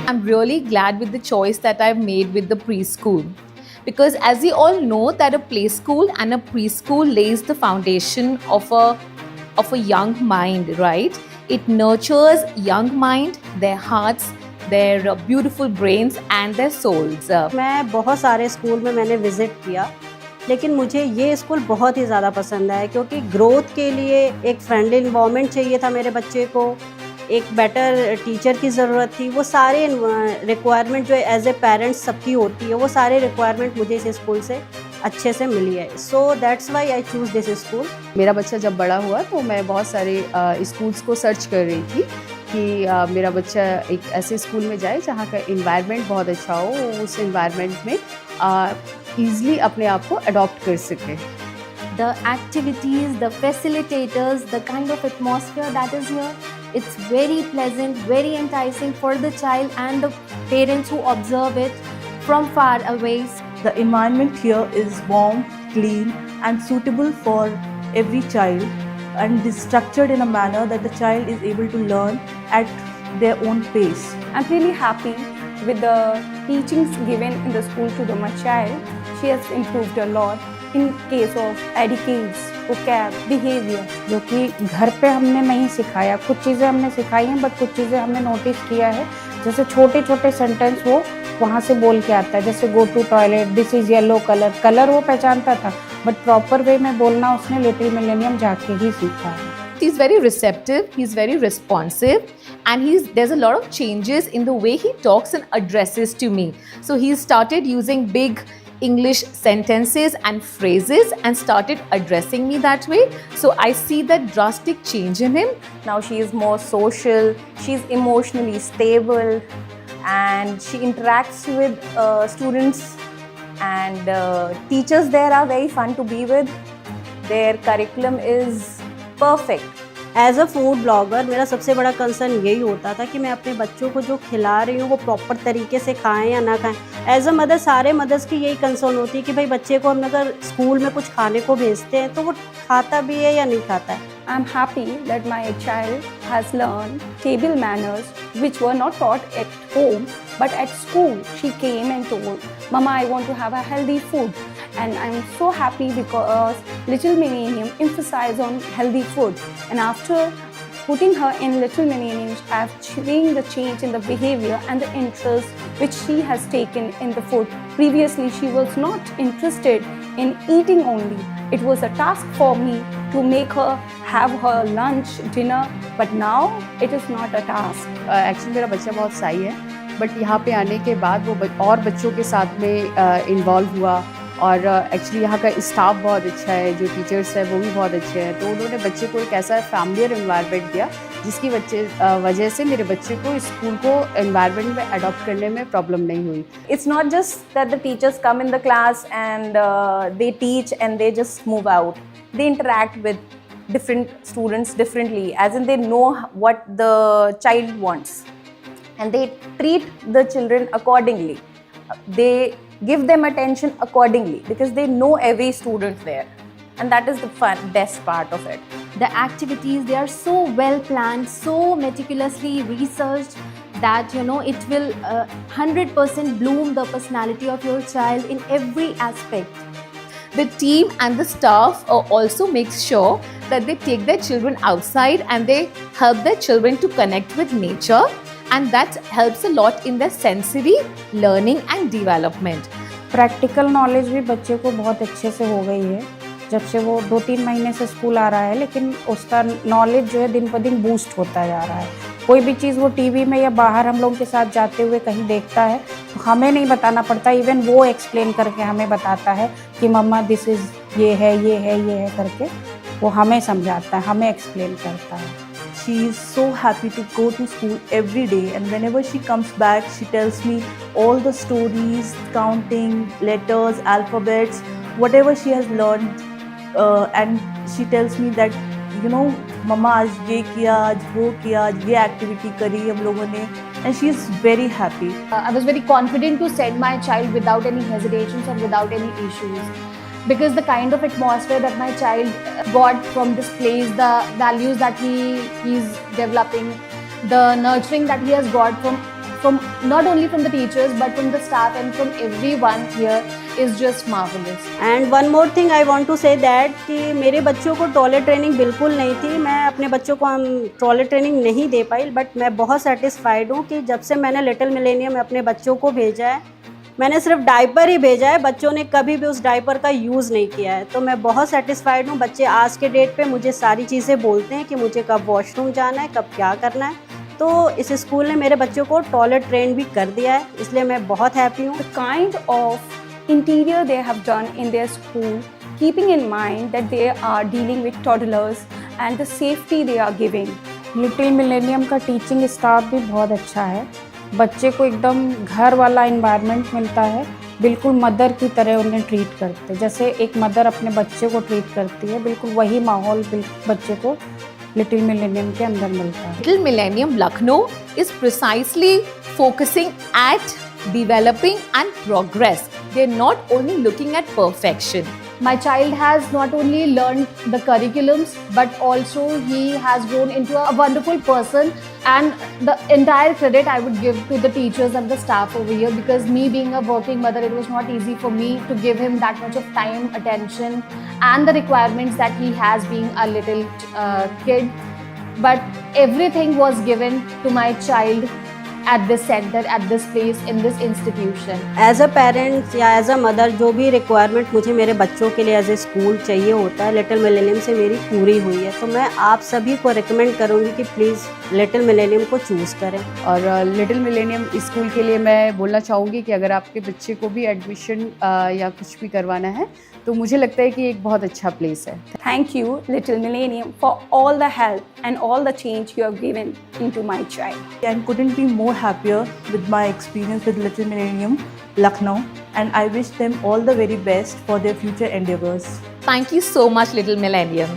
I'm really glad with the choice that I've made with the preschool. Because as we all know that a play school and a preschool lays the foundation of a young mind, right? It nurtures young mind, their hearts, their beautiful brains and their souls. मैं बहुत सारे school में मैंने visit किया, लेकिन मुझे ये school बहुत ही ज़्यादा पसंद आया क्योंकि ग्रोथ के लिए एक फ्रेंडली एनवायरनमेंट चाहिए था मेरे बच्चे को, एक बेटर टीचर की ज़रूरत थी। वो सारे रिक्वायरमेंट जो एज ए पेरेंट्स सबकी होती है, वो सारे रिक्वायरमेंट मुझे इस स्कूल से अच्छे से मिली है। So that's why I choose this school. मेरा बच्चा जब बड़ा हुआ तो मैं बहुत सारे स्कूल्स को सर्च कर रही थी कि मेरा बच्चा एक ऐसे स्कूल में जाए जहाँ का इन्वायरमेंट बहुत अच्छा हो, उस इन्वायरमेंट में ईज़िली अपने आप को अडॉप्ट कर सके। The activities, the facilitators, the kind of atmosphere that is here, it's very pleasant, very enticing for the child and the parents who observe it from far away. The environment here is warm, clean and suitable for every child, and is structured in a manner that the child is able to learn at their own pace. I'm really happy with the teachings given in the school to my child. She has improved a lot in case of etiquette, vocab, behavior. जो कि घर पे हमने नहीं सिखाया, कुछ चीज़ें हमने सिखाई हैं बट कुछ चीज़ें हमने नोटिस किया है, जैसे छोटे छोटे सेंटेंस वो वहाँ से बोल के आता है, जैसे go to toilet, this is yellow colour, colour वो पहचानता था बट प्रॉपर वे में बोलना उसने लिटिल मिलेनियम जाके ही सीखा है। He's very receptive, he's very responsive, and there's a lot of changes in the way he talks and addresses to me. So he's started using big English sentences and phrases and started addressing me that way. So I see that drastic change in him. Now she is more social, she's emotionally stable and she interacts with students, and teachers there are very fun to be with. Their curriculum is perfect. As a food blogger मेरा सबसे बड़ा concern यही होता था कि मैं अपने बच्चों को जो खिला रही हूँ वो प्रॉपर तरीके से खाएं या ना खाएं। एज अ मदर सारे मदर्स की यही कंसर्न होती है कि भाई बच्चे को हम अगर स्कूल में कुछ खाने को भेजते हैं तो वो खाता भी है या नहीं खाता है। I'm happy that my child has learned table manners which were not taught at home, but at school she came and told, Mama, I want to have a healthy food. And I'm so happy because Little Millennium emphasizes on healthy food. And after putting her in Little Millennium, I've seen the change in the behavior and the interest which she has taken in the food. Previously, she was not interested in eating only. It was a task for me to make her have her lunch, dinner, but now it is not a task. Actually मेरा बच्चा बहुत सही है but यहाँ पे आने के बाद वो और बच्चों के साथ में इन्वॉल्व हुआ, और एक्चुअली यहाँ का स्टाफ बहुत अच्छा है, जो टीचर्स हैं वो भी बहुत अच्छे हैं, तो उन्होंने बच्चे को एक ऐसा फैमिलियर एनवायरनमेंट दिया जिसकी वजह से मेरे बच्चे को स्कूल को एनवायरनमेंट में अडॉप्ट करने में प्रॉब्लम नहीं हुई। It's not just that the teachers come in the class and they teach and they just move out. They interact with different students differently, as in they know what the child wants and they treat the children accordingly. They give them attention accordingly because they know every student there, and that is the best part of it. The activities, they are so well planned, so meticulously researched that it will 100% bloom the personality of your child in every aspect. The team and the staff also makes sure that they take their children outside and they help their children to connect with nature, and that helps a lot in their sensory learning and development. Practical knowledge भी बच्चे को बहुत अच्छे से हो गई है जब से वो 2-3 महीने से स्कूल आ रहा है, लेकिन उसका नॉलेज जो है दिन पर दिन बूस्ट होता जा रहा है। कोई भी चीज़ वो टीवी में या बाहर हम लोगों के साथ जाते हुए कहीं देखता है तो हमें नहीं बताना पड़ता, इवन वो एक्सप्लेन करके हमें बताता है कि मम्मा दिस इज़ ये है ये है ये है करके वो हमें समझाता है, हमें एक्सप्लेन करता है। She is so happy to go to school every day, and whenever she comes back she tells me all the stories, counting, letters, alphabets, whatever she has learned, and she tells me that मम्मा आज ये किया, आज वो किया, आज ये activity करी हम लोगों ने, and she is very happy. I was very confident to send my child without any hesitations or without any issues, because the kind of atmosphere that my child got from this place, the values that he is developing, the nurturing that he has got from not only from the teachers but from the staff and from everyone here is just marvelous. And one more thing I want to say that कि मेरे बच्चों को toilet training बिल्कुल नहीं थी, मैं अपने बच्चों को टॉयलेट ट्रेनिंग नहीं दे पाई, बट मैं बहुत सेटिस्फाइड हूँ कि जब से मैंने लिटिल मिलेनियम में अपने बच्चों को भेजा है, मैंने सिर्फ डायपर ही भेजा है, बच्चों ने कभी भी उस डायपर का यूज़ नहीं किया है, तो मैं बहुत सेटिस्फाइड हूँ। बच्चे आज के डेट पे मुझे सारी चीज़ें बोलते हैं कि मुझे कब वॉशरूम जाना है, कब क्या करना है, तो इस स्कूल ने मेरे बच्चों को टॉयलेट ट्रेन भी कर दिया है, इसलिए मैं बहुत हैप्पी हूँ। The kind of interior they have done in their school, keeping in mind that they are dealing with toddlers and the safety they are giving. Little millennium का टीचिंग स्टाफ भी बहुत अच्छा है, बच्चे को एकदम घर वाला इन्वायरमेंट मिलता है, बिल्कुल मदर की तरह उन्हें ट्रीट करते हैं, जैसे एक मदर अपने बच्चे को ट्रीट करती है, बिल्कुल वही माहौल बच्चे को लिटिल मिलेनियम के अंदर मिलता है। Little Millennium Lucknow is precisely focusing at developing and progress. They're not only looking at perfection. My child has not only learned the curriculums but also he has grown into a wonderful person, and the entire credit I would give to the teachers and the staff over here, because me being a working mother, it was not easy for me to give him that much of time, attention and the requirements that he has being a little kid, but everything was given to my child at this center, at this place, in this institution. As a parents या as a mother जो भी requirement मुझे मेरे बच्चों के लिए as a school चाहिए होता है, लिटिल मिलेनियम से मेरी पूरी हुई है, तो मैं आप सभी को रिकमेंड करूँगी कि प्लीज़ लिटिल मिलेनियम को चूज़ करें। और लिटिल मिलेनियम स्कूल के लिए मैं बोलना चाहूँगी कि अगर आपके बच्चे को भी एडमिशन या कुछ भी करवाना है तो मुझे लगता है कि एक बहुत अच्छा प्लेस है। Thank you, Little Millennium, for all the help and all the change you have given into my child. And couldn't be more happier with my experience with Little Millennium Lucknow, and I wish them all the very best for their future endeavors. Thank you so much, Little Millennium.